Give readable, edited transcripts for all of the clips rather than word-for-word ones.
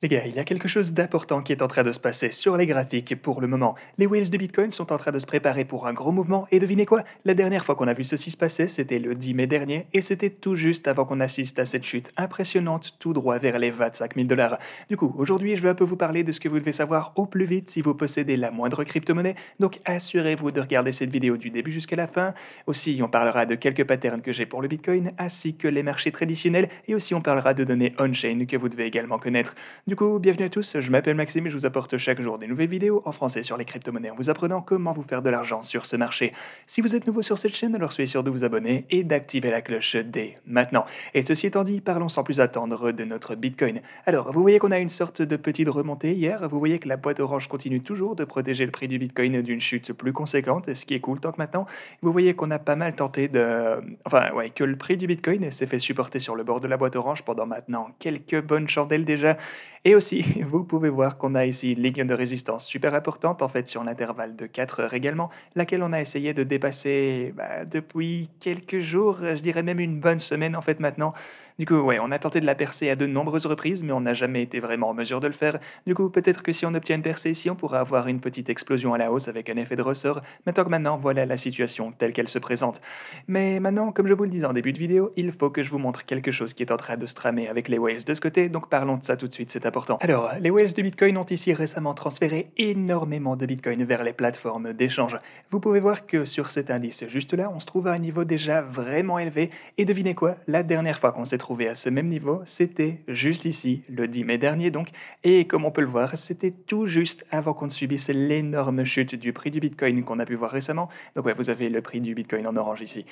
Les gars, il y a quelque chose d'important qui est en train de se passer sur les graphiques pour le moment. Les whales de Bitcoin sont en train de se préparer pour un gros mouvement et devinez quoi? La dernière fois qu'on a vu ceci se passer, c'était le 10 mai dernier et c'était tout juste avant qu'on assiste à cette chute impressionnante tout droit vers les 25 000 dollars. Du coup, aujourd'hui, je vais un peu vous parler de ce que vous devez savoir au plus vite si vous possédez la moindre crypto-monnaie. Donc, assurez-vous de regarder cette vidéo du début jusqu'à la fin. Aussi, on parlera de quelques patterns que j'ai pour le Bitcoin ainsi que les marchés traditionnels et aussi on parlera de données on-chain que vous devez également connaître. Du coup, bienvenue à tous, je m'appelle Maxime et je vous apporte chaque jour des nouvelles vidéos en français sur les crypto-monnaies en vous apprenant comment vous faire de l'argent sur ce marché. Si vous êtes nouveau sur cette chaîne, alors soyez sûr de vous abonner et d'activer la cloche dès maintenant. Et ceci étant dit, parlons sans plus attendre de notre Bitcoin. Alors, vous voyez qu'on a une sorte de petite remontée hier, vous voyez que la boîte orange continue toujours de protéger le prix du Bitcoin d'une chute plus conséquente, ce qui est cool tant que maintenant. Vous voyez qu'on a pas mal tenté de... Enfin, ouais, que le prix du Bitcoin s'est fait supporter sur le bord de la boîte orange pendant maintenant quelques bonnes chandelles déjà. Et aussi, vous pouvez voir qu'on a ici une ligne de résistance super importante, en fait sur l'intervalle de 4 heures également, laquelle on a essayé de dépasser depuis quelques jours, je dirais même une bonne semaine en fait maintenant. Du coup, ouais, on a tenté de la percer à de nombreuses reprises, mais on n'a jamais été vraiment en mesure de le faire. Du coup, peut-être que si on obtient une percée ici, on pourra avoir une petite explosion à la hausse avec un effet de ressort. Mais tant que maintenant, voilà la situation telle qu'elle se présente. Mais maintenant, comme je vous le disais en début de vidéo, il faut que je vous montre quelque chose qui est en train de se tramer avec les whales de ce côté, donc parlons de ça tout de suite, c'est important. Alors, les whales de Bitcoin ont ici récemment transféré énormément de Bitcoin vers les plateformes d'échange. Vous pouvez voir que sur cet indice juste là, on se trouve à un niveau déjà vraiment élevé. Et devinez quoi? La dernière fois qu'on s'est trouvé à ce même niveau, c'était juste ici, le 10 mai dernier donc. Et comme on peut le voir, c'était tout juste avant qu'on ne subisse l'énorme chute du prix du Bitcoin qu'on a pu voir récemment. Donc ouais, vous avez le prix du Bitcoin en orange ici.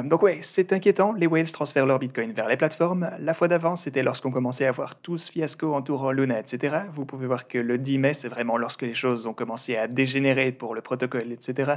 Donc ouais, c'est inquiétant, les whales transfèrent leur Bitcoin vers les plateformes. La fois d'avant, c'était lorsqu'on commençait à voir tout ce fiasco entourant Luna, etc. Vous pouvez voir que le 10 mai, c'est vraiment lorsque les choses ont commencé à dégénérer pour le protocole, etc.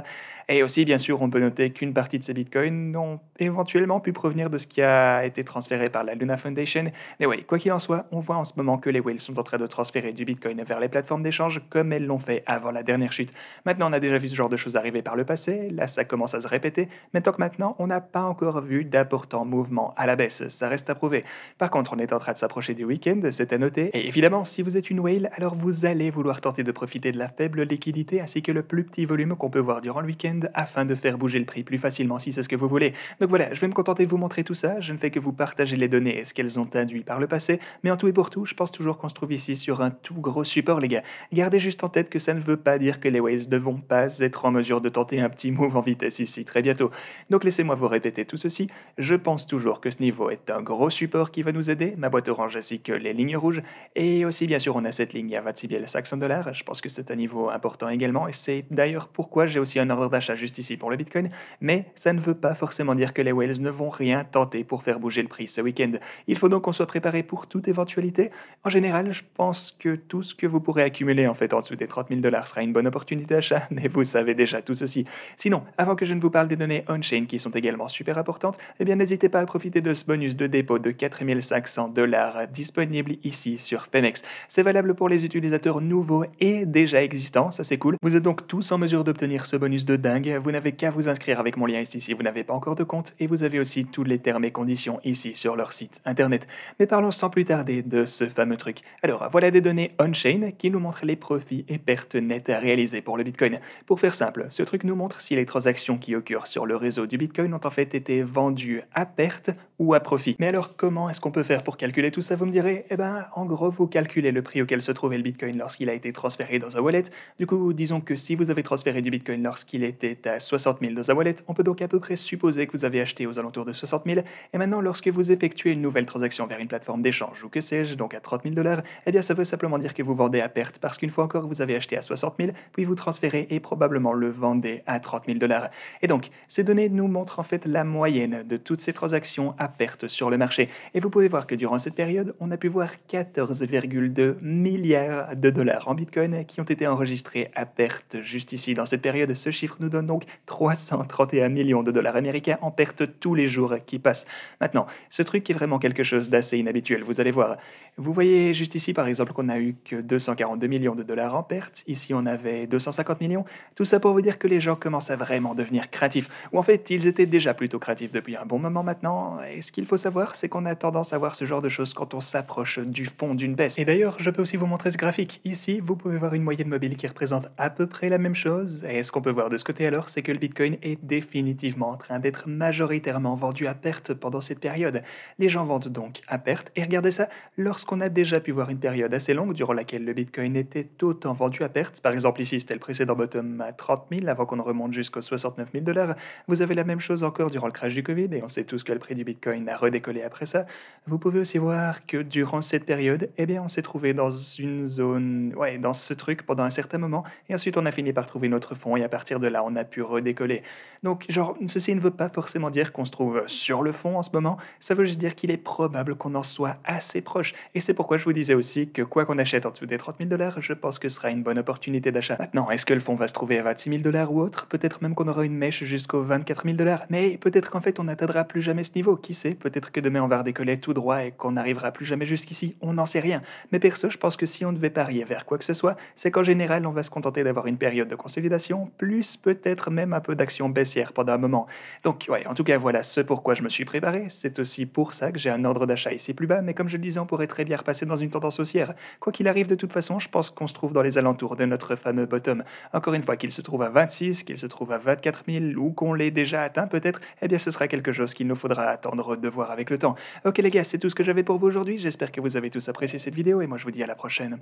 Et aussi, bien sûr, on peut noter qu'une partie de ces bitcoins ont éventuellement pu provenir de ce qui a été transféré par la Luna Foundation. Mais oui, quoi qu'il en soit, on voit en ce moment que les whales sont en train de transférer du bitcoin vers les plateformes d'échange comme elles l'ont fait avant la dernière chute. Maintenant, on a déjà vu ce genre de choses arriver par le passé, là ça commence à se répéter, mais tant que maintenant, on n'a pas encore vu d'importants mouvements à la baisse, ça reste à prouver. Par contre, on est en train de s'approcher du week-end, c'est à noter, et évidemment, si vous êtes une whale, alors vous allez vouloir tenter de profiter de la faible liquidité ainsi que le plus petit volume qu'on peut voir durant le week-end afin de faire bouger le prix plus facilement si c'est ce que vous voulez. Donc voilà, je vais me contenter de vous montrer tout ça, je ne fais que vous partager les données et ce qu'elles ont induit par le passé, mais en tout et pour tout, je pense toujours qu'on se trouve ici sur un tout gros support les gars. Gardez juste en tête que ça ne veut pas dire que les whales ne vont pas être en mesure de tenter un petit move en vitesse ici très bientôt. Donc laissez-moi vous répéter tout ceci, je pense toujours que ce niveau est un gros support qui va nous aider, ma boîte orange ainsi que les lignes rouges, et aussi bien sûr on a cette ligne à 26 500 dollars, je pense que c'est un niveau important également, et c'est d'ailleurs pourquoi j'ai aussi un ordre d'achat juste ici pour le Bitcoin, mais ça ne veut pas forcément dire que les whales ne vont rien tenter pour faire bouger le prix ce week-end. Il faut donc qu'on soit préparé pour toute éventualité. En général, je pense que tout ce que vous pourrez accumuler en fait en dessous des 30 000 dollars sera une bonne opportunité d'achat, mais vous savez déjà tout ceci. Sinon, avant que je ne vous parle des données on-chain qui sont également super importantes, eh bien n'hésitez pas à profiter de ce bonus de dépôt de 4 500 dollars disponible ici sur Fenex. C'est valable pour les utilisateurs nouveaux et déjà existants, ça c'est cool. Vous êtes donc tous en mesure d'obtenir ce bonus de dingue, vous n'avez qu'à vous inscrire avec mon lien ici si vous n'avez pas encore de compte et vous avez aussi tous les termes et conditions ici sur leur site internet. Mais parlons sans plus tarder de ce fameux truc. Alors voilà des données on-chain qui nous montrent les profits et pertes nettes à réaliser pour le Bitcoin. Pour faire simple, ce truc nous montre si les transactions qui occurrent sur le réseau du Bitcoin ont en fait été vendues à perte ou à profit. Mais alors comment est-ce qu'on peut faire pour calculer tout ça, vous me direz? Eh ben en gros vous calculez le prix auquel se trouvait le Bitcoin lorsqu'il a été transféré dans un wallet. Du coup disons que si vous avez transféré du Bitcoin lorsqu'il était à 60 000 dans un wallet, on peut donc à peu près supposer que vous avez acheté aux alentours de 60 000 et maintenant lorsque vous effectuez une nouvelle transaction vers une plateforme d'échange ou que sais-je, donc à 30 000 dollars, eh bien ça veut simplement dire que vous vendez à perte parce qu'une fois encore vous avez acheté à 60 000 puis vous transférez et probablement le vendez à 30 000 dollars. Et donc ces données nous montrent en fait la moyenne de toutes ces transactions à perte sur le marché et vous pouvez voir que durant cette période on a pu voir 14,2 milliards de dollars en Bitcoin qui ont été enregistrés à perte juste ici dans cette période. Ce chiffre nous donne donc 331 millions de dollars américains en perte tous les jours qui passent. Maintenant, ce truc truc est vraiment quelque chose d'assez inhabituel, vous allez voir. Vous voyez juste ici, par exemple, qu'on a eu que 242 millions de dollars en perte. Ici, on avait 250 millions. Tout ça pour vous dire que les gens commencent à vraiment devenir créatifs. Ou en fait, ils étaient déjà plutôt créatifs depuis un bon moment maintenant. Et ce qu'il faut savoir, c'est qu'on a tendance à voir ce genre de choses quand on s'approche du fond d'une baisse. Et d'ailleurs, je peux aussi vous montrer ce graphique. Ici, vous pouvez voir une moyenne mobile qui représente à peu près la même chose. Et ce qu'on peut voir de ce côté alors, c'est que le Bitcoin est définitivement en train d'être majoritairement vendu à perte pendant cette période. Les gens vendent donc à perte. Et regardez ça, lorsqu'on a déjà pu voir une période assez longue durant laquelle le Bitcoin était autant vendu à perte, par exemple ici c'était le précédent bottom à 30 000 avant qu'on ne remonte jusqu'aux 69 000 dollars, vous avez la même chose encore durant le crash du Covid et on sait tous que le prix du Bitcoin a redécollé après ça. Vous pouvez aussi voir que durant cette période, eh bien on s'est trouvé dans une zone, ouais, dans ce truc pendant un certain moment et ensuite on a fini par trouver notre fond et à partir de là on a pu redécoller. Donc genre, ceci ne veut pas forcément dire qu'on se trouve sur le fond en ce moment, ça veut juste dire qu'il est probable qu'on en soit assez proche. Et c'est pourquoi je vous disais aussi que quoi qu'on achète en dessous des 30 000 dollars, je pense que ce sera une bonne opportunité d'achat. Maintenant, est-ce que le fonds va se trouver à 26 000 dollars ou autre? Peut-être même qu'on aura une mèche jusqu'aux 24 000 dollars, mais peut-être qu'en fait on n'atteindra plus jamais ce niveau. Qui sait? Peut-être que demain on va redécoller tout droit et qu'on n'arrivera plus jamais jusqu'ici. On n'en sait rien. Mais perso, je pense que si on devait parier vers quoi que ce soit, c'est qu'en général on va se contenter d'avoir une période de consolidation, plus peut-être même un peu d'action baissière pendant un moment. Donc ouais, en tout cas voilà ce pourquoi je me suis préparé. C'est aussi pour ça que j'ai un ordre d'achat ici plus bas, mais comme je le disais, on pourrait très bien repasser dans une tendance haussière. Quoi qu'il arrive, de toute façon, je pense qu'on se trouve dans les alentours de notre fameux bottom. Encore une fois, qu'il se trouve à 26, qu'il se trouve à 24 000 ou qu'on l'ait déjà atteint peut-être, eh bien ce sera quelque chose qu'il nous faudra attendre de voir avec le temps. Ok les gars, c'est tout ce que j'avais pour vous aujourd'hui. J'espère que vous avez tous apprécié cette vidéo et moi je vous dis à la prochaine.